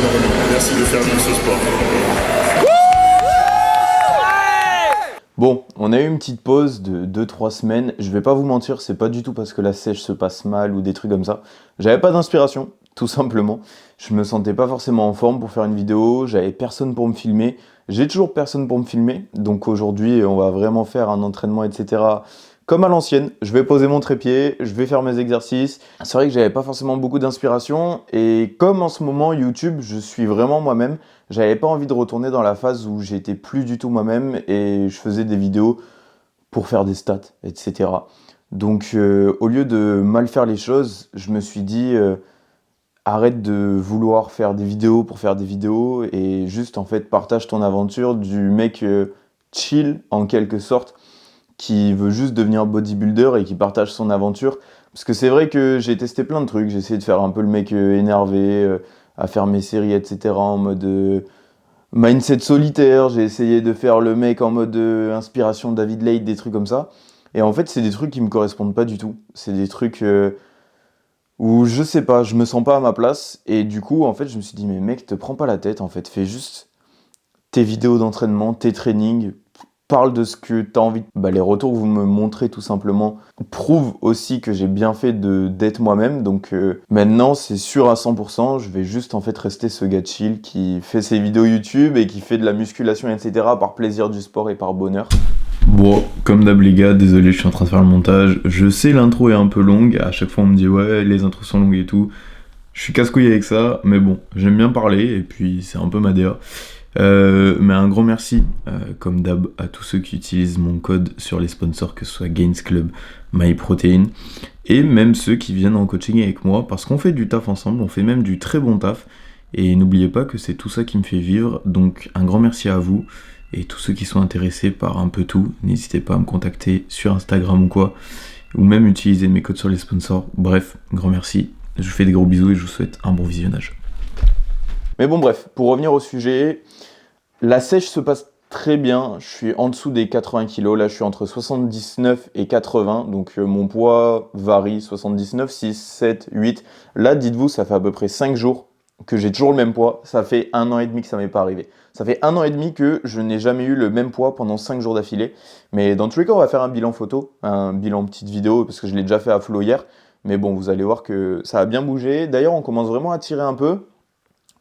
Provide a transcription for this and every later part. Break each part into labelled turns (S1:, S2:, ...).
S1: énormément. Merci de faire vivre ce sport.
S2: Bon, on a eu une petite pause de 2-3 semaines. Je vais pas vous mentir, c'est pas du tout parce que la sèche se passe mal ou des trucs comme ça. J'avais pas d'inspiration, tout simplement. Je me sentais pas forcément en forme pour faire une vidéo, j'avais personne pour me filmer. J'ai toujours personne pour me filmer, donc aujourd'hui on va vraiment faire un entraînement, etc. Comme à l'ancienne, je vais poser mon trépied, je vais faire mes exercices. C'est vrai que j'avais pas forcément beaucoup d'inspiration et comme en ce moment YouTube, je suis vraiment moi-même, j'avais pas envie de retourner dans la phase où j'étais plus du tout moi-même et je faisais des vidéos pour faire des stats, etc. Donc au lieu de mal faire les choses, je me suis dit arrête de vouloir faire des vidéos pour faire des vidéos et juste en fait partage ton aventure du mec chill en quelque sorte qui veut juste devenir bodybuilder et qui partage son aventure. Parce que c'est vrai que j'ai testé plein de trucs, j'ai essayé de faire un peu le mec énervé, à faire mes séries, etc. en mode mindset solitaire, j'ai essayé de faire le mec en mode inspiration David Lade, des trucs comme ça. Et en fait, c'est des trucs qui me correspondent pas du tout. C'est des trucs où je sais pas, je me sens pas à ma place. Et du coup, en fait, je me suis dit, mais mec, te prends pas la tête, en fait, fais juste tes vidéos d'entraînement, tes trainings, parle de ce que tu as envie. Les retours que vous me montrez tout simplement prouvent aussi que j'ai bien fait d'être moi-même. Donc maintenant, c'est sûr à 100%, je vais juste en fait rester ce gars chill qui fait ses vidéos YouTube et qui fait de la musculation, etc. par plaisir du sport et par bonheur. Bon, comme d'hab les gars, désolé, je suis en train de faire le montage. Je sais, l'intro est un peu longue. À chaque fois, on me dit ouais, les intros sont longues et tout. Je suis casse-couille avec ça, mais bon, j'aime bien parler et puis c'est un peu ma DA. Mais un grand merci, comme d'hab, à tous ceux qui utilisent mon code sur les sponsors, que ce soit Gains Club, MyProtein, et même ceux qui viennent en coaching avec moi, parce qu'on fait du taf ensemble, on fait même du très bon taf, et n'oubliez pas que c'est tout ça qui me fait vivre, donc un grand merci à vous, et tous ceux qui sont intéressés par un peu tout, n'hésitez pas à me contacter sur Instagram ou quoi, ou même utiliser mes codes sur les sponsors. Bref, grand merci, je vous fais des gros bisous et je vous souhaite un bon visionnage. Mais bon bref, pour revenir au sujet, la sèche se passe très bien, je suis en dessous des 80 kg, là je suis entre 79 et 80, donc mon poids varie, 79, 6, 7, 8. Là dites-vous, ça fait à peu près 5 jours que j'ai toujours le même poids, ça fait 1 an et demi que ça m'est pas arrivé. Ça fait 1 an et demi que je n'ai jamais eu le même poids pendant 5 jours d'affilée. Mais dans tous les cas, on va faire un bilan photo, un bilan petite vidéo, parce que je l'ai déjà fait à Flo hier. Mais bon, vous allez voir que ça a bien bougé. D'ailleurs, on commence vraiment à tirer un peu.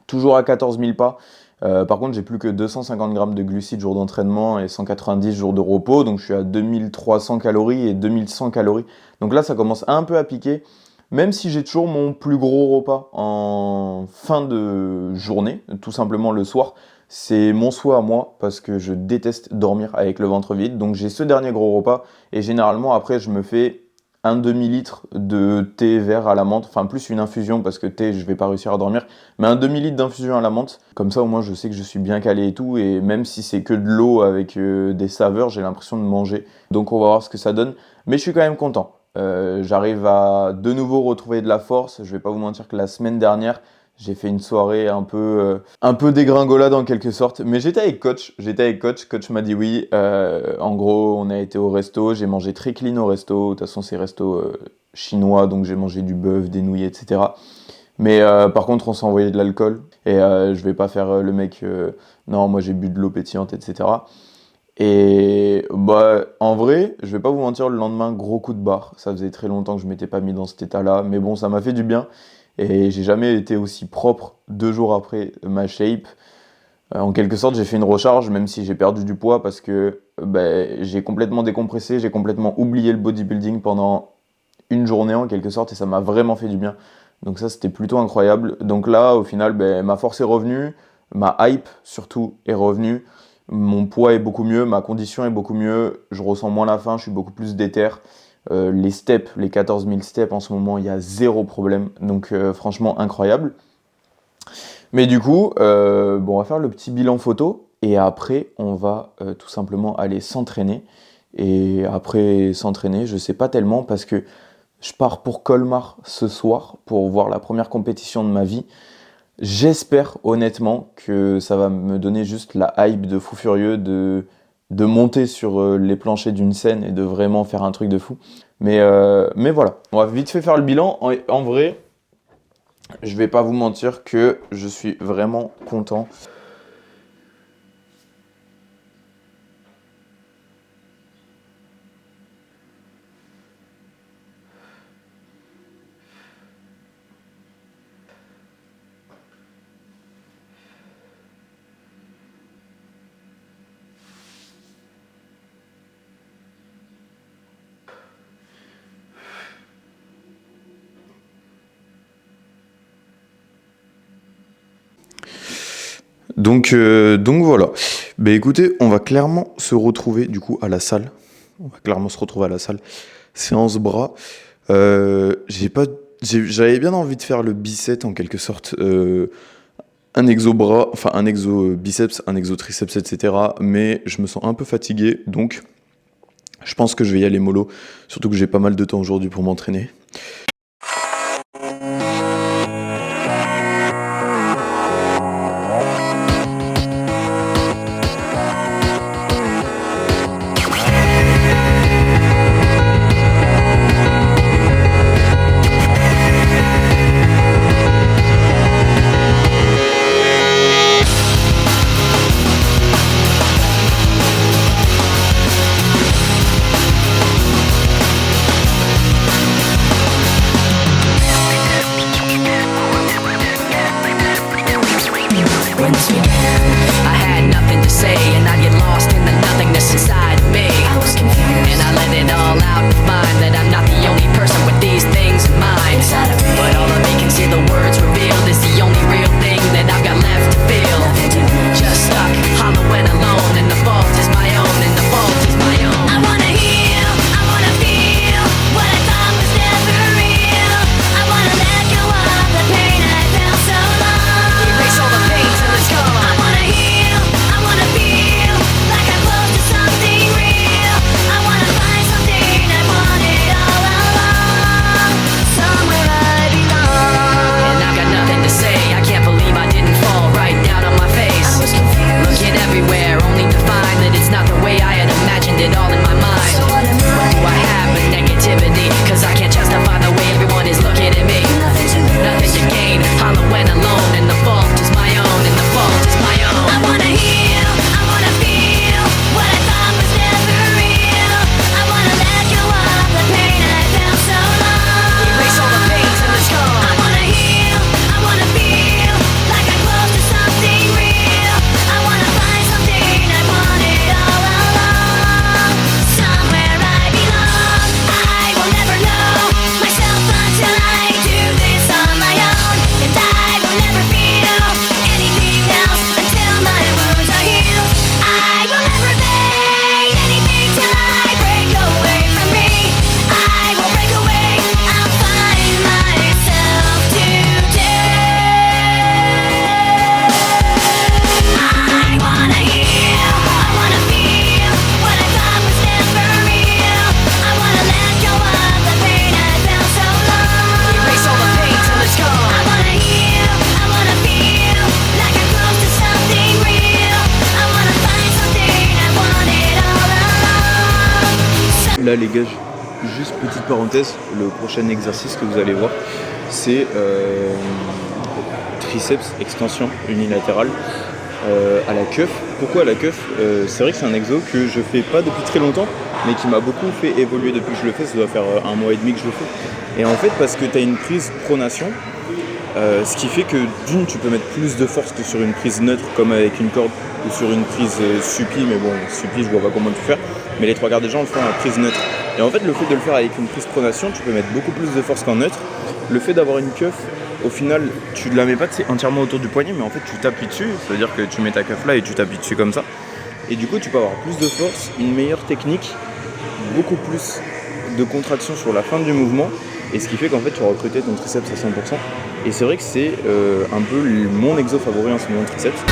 S2: Toujours à 14 000 pas. Par contre, j'ai plus que 250 grammes de glucides jour d'entraînement et 190 jours de repos. Donc, je suis à 2300 calories et 2100 calories. Donc là, ça commence un peu à piquer. Même si j'ai toujours mon plus gros repas en fin de journée, tout simplement le soir. C'est mon souhait à moi parce que je déteste dormir avec le ventre vide. Donc, j'ai ce dernier gros repas. Et généralement, après, je me fais un demi-litre de thé vert à la menthe, enfin plus une infusion parce que thé je vais pas réussir à dormir, mais un demi-litre d'infusion à la menthe, comme ça au moins je sais que je suis bien calé et tout, et même si c'est que de l'eau avec des saveurs, j'ai l'impression de manger, donc on va voir ce que ça donne, mais je suis quand même content. J'arrive à de nouveau retrouver de la force, je vais pas vous mentir que la semaine dernière, j'ai fait une soirée un peu dégringolade en quelque sorte, mais j'étais avec coach, coach m'a dit oui, en gros on a été au resto, j'ai mangé très clean au resto, de toute façon c'est resto chinois, donc j'ai mangé du bœuf, des nouilles, etc. Mais par contre on s'est envoyé de l'alcool, et je vais pas faire le mec, non moi j'ai bu de l'eau pétillante, etc. Et bah en vrai, je vais pas vous mentir, le lendemain, gros coup de barre, ça faisait très longtemps que je m'étais pas mis dans cet état-là, mais bon ça m'a fait du bien. Et j'ai jamais été aussi propre 2 jours après ma shape. En quelque sorte, j'ai fait une recharge, même si j'ai perdu du poids, parce que j'ai complètement décompressé, j'ai complètement oublié le bodybuilding pendant une journée en quelque sorte, et ça m'a vraiment fait du bien. Donc ça, c'était plutôt incroyable. Donc là, au final, ma force est revenue, ma hype surtout est revenue, mon poids est beaucoup mieux, ma condition est beaucoup mieux, je ressens moins la faim, je suis beaucoup plus déter. Les steps, les 14 000 steps en ce moment, il y a zéro problème. Donc franchement incroyable. Mais du coup, on va faire le petit bilan photo. Et après, on va tout simplement aller s'entraîner. Et après s'entraîner, je sais pas tellement parce que je pars pour Colmar ce soir pour voir la première compétition de ma vie. J'espère honnêtement que ça va me donner juste la hype de fou furieux de monter sur les planchers d'une scène et de vraiment faire un truc de fou. Mais voilà, on va vite fait faire le bilan. En vrai, Je vais pas vous mentir que je suis vraiment content. Donc voilà. Ben écoutez, on va clairement se retrouver du coup à la salle. On va clairement se retrouver à la salle. Séance bras. J'avais bien envie de faire le bicep en quelque sorte. Un exo bras, enfin un exo biceps, un exo triceps, etc. Mais je me sens un peu fatigué, donc je pense que je vais y aller mollo. Surtout que j'ai pas mal de temps aujourd'hui pour m'entraîner.
S3: I had nothing to say, and I get lost in the nothingness inside of me. I was confused, and I let it all out to find that I'm not the only person with these things in mind. But all of me can see the words revealed is the only real thing that I've got left to feel. Just stuck, hollow and alone, and the fault is my own, and the fault is my own. I wanna heal, I wanna feel what I thought was never real. I wanna let go of the pain I felt so long. Erase all the pain till it's gone. I wanna heal, I wanna feel like I'm close to something real. I wanna find something I wanted all along, somewhere I belong. And I've got nothing to say, I can't believe I didn't fall right down on my face. I was confused, looking everywhere, only to find that it's not the way I had imagined it all in my mind. So what do I have but negativity? Cause I can't justify the way everyone is looking at me. Nothing to gain, hollow and alone, and the fault is my own, and the fault is my own. I wanna heal, I wanna feel what I thought was never real. I wanna let go of the pain I felt so long. Erase all the pain till it's gone. I wanna heal, I wanna feel like I'm close to something real. I wanna find something I wanted all along, somewhere I belong. I will never know myself until I do this on my own, and I will never feel anything else until my wounds are healed. I will never fade anything till I break away from me. I will break away, I'll find myself today. I wanna heal, I wanna feel what I thought was never real. I wanna let go of the pain I felt so long. Erase all the pain till it's gone. I wanna heal, I wanna feel like I'm close to something real. I wanna find something I wanted all along.
S2: Là les gars, juste petite parenthèse, le prochain exercice que vous allez voir, c'est triceps extension unilatérale à la keuf. Pourquoi à la keuf? C'est vrai que c'est un exo que je fais pas depuis très longtemps, mais qui m'a beaucoup fait évoluer depuis que je le fais. Ça doit faire 1 mois et demi que je le fais. Et en fait, parce que tu as une prise pronation, ce qui fait que d'une, tu peux mettre plus de force que sur une prise neutre comme avec une corde, ou sur une prise suppi, mais bon, suppi je vois pas comment tu faire, mais les 3 quarts des gens le font en prise neutre. Et en fait, le fait de le faire avec une prise pronation, tu peux mettre beaucoup plus de force qu'en neutre. Le fait d'avoir une keuf, au final, tu ne la mets pas entièrement autour du poignet, mais en fait tu t'appuies dessus, ça veut dire que tu mets ta keuf là et tu t'appuies dessus comme ça. Et du coup, tu peux avoir plus de force, une meilleure technique, beaucoup plus de contraction sur la fin du mouvement, et ce qui fait qu'en fait tu vas recruter ton triceps à 100%. Et c'est vrai que c'est un peu mon exo favori en ce moment, triceps.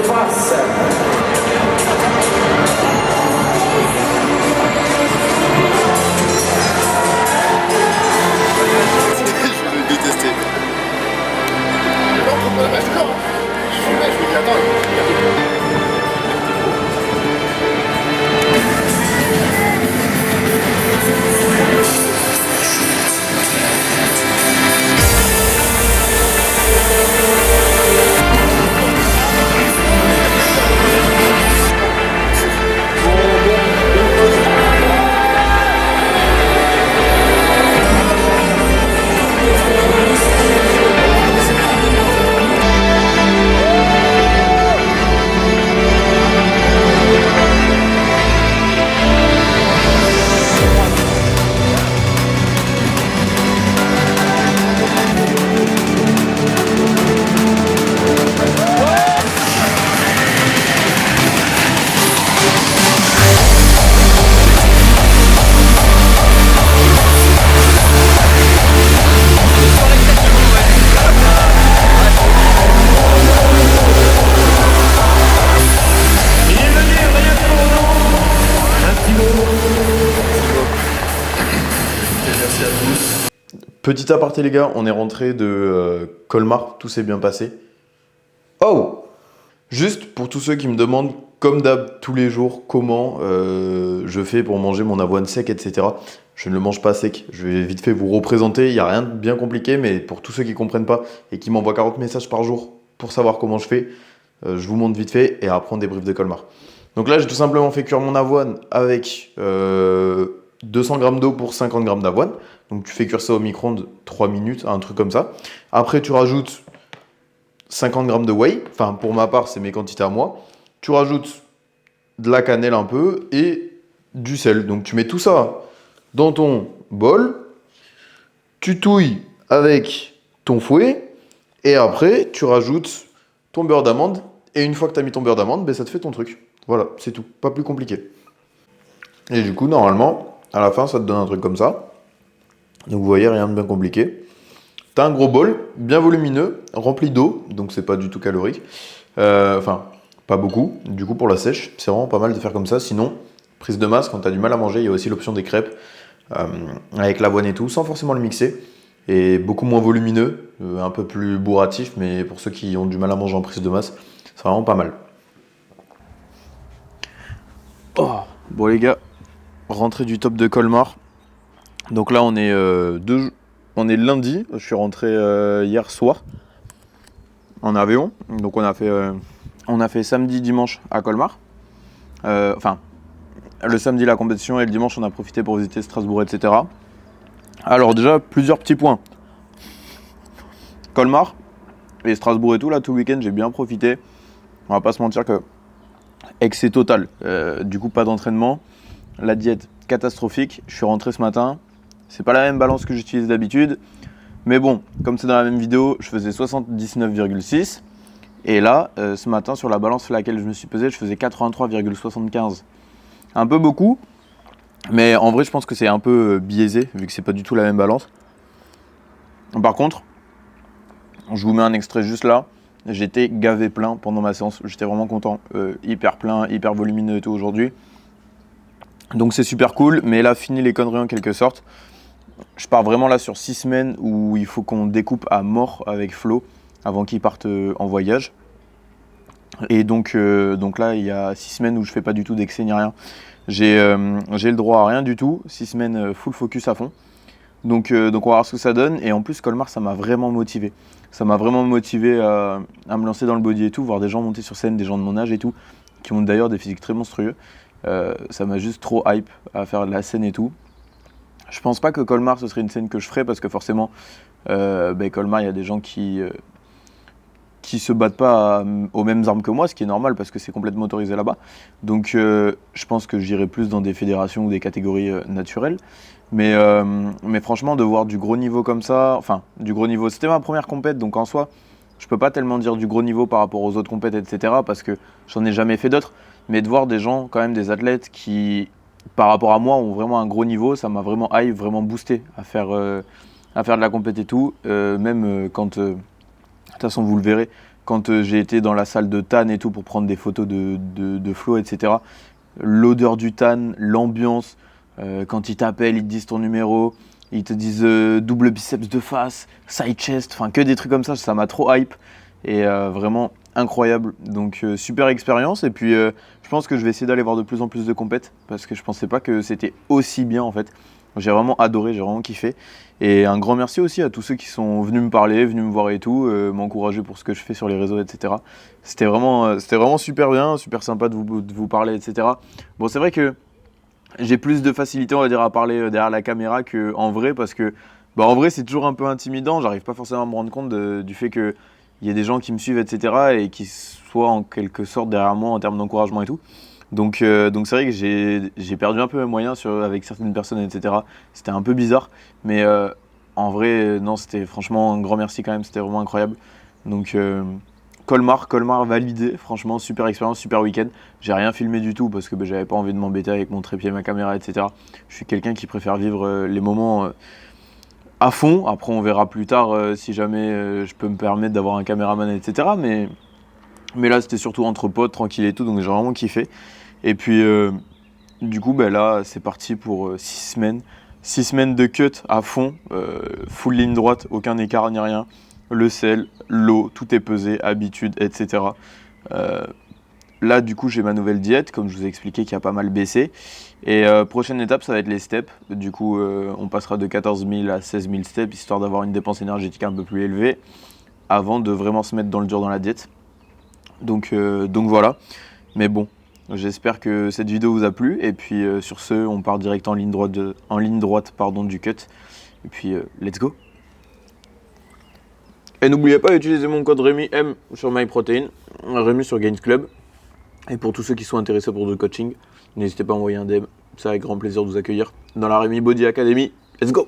S4: face.
S1: Je vais le détester. Non, on prend la match toujours. Je vais dire attends. Merci à tous.
S2: Petit aparté les gars, on est rentré de Colmar, tout s'est bien passé. Oh! Juste pour tous ceux qui me demandent, comme d'hab, tous les jours, comment je fais pour manger mon avoine sec, etc. Je ne le mange pas sec. Je vais vite fait vous représenter, il n'y a rien de bien compliqué, mais pour tous ceux qui ne comprennent pas et qui m'envoient 40 messages par jour pour savoir comment je fais, je vous montre vite fait et après on débrief de Colmar. Donc là, j'ai tout simplement fait cuire mon avoine avec 200 g d'eau pour 50 g d'avoine. Donc tu fais cuire ça au micro-ondes 3 minutes, un truc comme ça. Après, tu rajoutes 50 g de whey. Enfin, pour ma part, c'est mes quantités à moi. Tu rajoutes de la cannelle un peu et du sel. Donc tu mets tout ça dans ton bol. Tu touilles avec ton fouet. Et après, tu rajoutes ton beurre d'amande. Et une fois que tu as mis ton beurre d'amande, ben, ça te fait ton truc. Voilà, c'est tout. Pas plus compliqué. Et du coup, normalement, à la fin, ça te donne un truc comme ça. Donc vous voyez, rien de bien compliqué. T'as un gros bol, bien volumineux, rempli d'eau, donc c'est pas du tout calorique. Enfin, pas beaucoup. Du coup, pour la sèche, c'est vraiment pas mal de faire comme ça. Sinon, prise de masse, quand t'as du mal à manger, il y a aussi l'option des crêpes avec l'avoine et tout, sans forcément le mixer. Et beaucoup moins volumineux, un peu plus bourratif, mais pour ceux qui ont du mal à manger en prise de masse, c'est vraiment pas mal. Oh, bon les gars, rentrée du top de Colmar. Donc là, on est lundi. Je suis rentré hier soir en avion. Donc on a fait samedi, dimanche à Colmar. Enfin, le samedi la compétition et le dimanche on a profité pour visiter Strasbourg, etc. Alors déjà, plusieurs petits points. Colmar et Strasbourg et tout, là, tout le week-end, j'ai bien profité. On va pas se mentir que excès total. Du coup, pas d'entraînement. La diète catastrophique. Je suis rentré ce matin. C'est pas la même balance que j'utilise d'habitude. Mais bon, comme c'est dans la même vidéo, je faisais 79,6. Et là, ce matin, sur la balance sur laquelle je me suis pesé, je faisais 83,75. Un peu beaucoup. Mais en vrai, je pense que c'est un peu biaisé, vu que c'est pas du tout la même balance. Par contre, je vous mets un extrait juste là. J'étais gavé plein pendant ma séance. J'étais vraiment content. Hyper plein, hyper volumineux et tout aujourd'hui. Donc c'est super cool. Mais là, fini les conneries en quelque sorte. Je pars vraiment là sur 6 semaines où il faut qu'on découpe à mort avec Flo avant qu'il parte en voyage. Et donc là, il y a 6 semaines où je fais pas du tout d'excès ni rien. J'ai le droit à rien du tout. 6 semaines full focus à fond. Donc on va voir ce que ça donne. Et en plus, Colmar, ça m'a vraiment motivé. Ça m'a vraiment motivé à me lancer dans le body et tout, voir des gens monter sur scène, des gens de mon âge et tout, qui ont d'ailleurs des physiques très monstrueux. Ça m'a juste trop hype à faire de la scène et tout. Je pense pas que Colmar, ce serait une scène que je ferais parce que forcément, Colmar, il y a des gens qui se battent pas aux mêmes armes que moi, ce qui est normal parce que c'est complètement autorisé là-bas. Donc je pense que j'irai plus dans des fédérations ou des catégories naturelles. Mais franchement, de voir du gros niveau comme ça, enfin du gros niveau, c'était ma première compète, donc en soi, je peux pas tellement dire du gros niveau par rapport aux autres compètes, etc. parce que j'en ai jamais fait d'autres. Mais de voir des gens, quand même des athlètes qui, par rapport à moi, ont vraiment un gros niveau, ça m'a vraiment hype, vraiment boosté à faire de la compète et tout. Même quand toute façon, vous le verrez, quand j'ai été dans la salle de tan et tout pour prendre des photos de Flo, etc. L'odeur du tan, l'ambiance, quand ils t'appellent, ils te disent ton numéro, ils te disent double biceps de face, side chest, enfin que des trucs comme ça m'a trop hype. Et vraiment incroyable. Donc super expérience. Et puis je pense que je vais essayer d'aller voir de plus en plus de compètes parce que je pensais pas que c'était aussi bien en fait. J'ai vraiment adoré, j'ai vraiment kiffé. Et un grand merci aussi à tous ceux qui sont venus me parler, venus me voir et tout, m'encourager pour ce que je fais sur les réseaux, etc. C'était vraiment super bien, super sympa de vous parler, etc. Bon, c'est vrai que j'ai plus de facilité, on va dire, à parler derrière la caméra qu'en vrai, parce que bah, en vrai, c'est toujours un peu intimidant. J'arrive pas forcément à me rendre compte du fait qu'il y ait des gens qui me suivent, etc. et qui soient en quelque sorte derrière moi en termes d'encouragement et tout. Donc c'est vrai que j'ai perdu un peu mes moyens avec certaines personnes, etc. C'était un peu bizarre, mais en vrai, non, c'était franchement un grand merci quand même, c'était vraiment incroyable. Donc Colmar validé, franchement, super expérience, super week-end. J'ai rien filmé du tout parce que j'avais pas envie de m'embêter avec mon trépied, ma caméra, etc. Je suis quelqu'un qui préfère vivre les moments à fond. Après, on verra plus tard si jamais je peux me permettre d'avoir un caméraman, etc. Mais là, c'était surtout entre potes, tranquille et tout, donc j'ai vraiment kiffé. Et puis, du coup, là, c'est parti pour 6 semaines. 6 semaines de cut à fond, full ligne droite, aucun écart ni rien. Le sel, l'eau, tout est pesé, habitude, etc. Là, du coup, j'ai ma nouvelle diète, comme je vous ai expliqué, qui a pas mal baissé. Et prochaine étape, ça va être les steps. Du coup, on passera de 14 000 à 16 000 steps, histoire d'avoir une dépense énergétique un peu plus élevée, avant de vraiment se mettre dans le dur dans la diète. Donc voilà. Mais bon, j'espère que cette vidéo vous a plu. Et puis sur ce, on part direct en ligne droite, du cut. Et puis, let's go. Et n'oubliez pas d'utiliser mon code REMYM sur MyProtein, Rémi sur Gains Club. Et pour tous ceux qui sont intéressés pour du coaching, n'hésitez pas à envoyer un DM. C'est avec grand plaisir de vous accueillir dans la Rémi Body Academy. Let's go!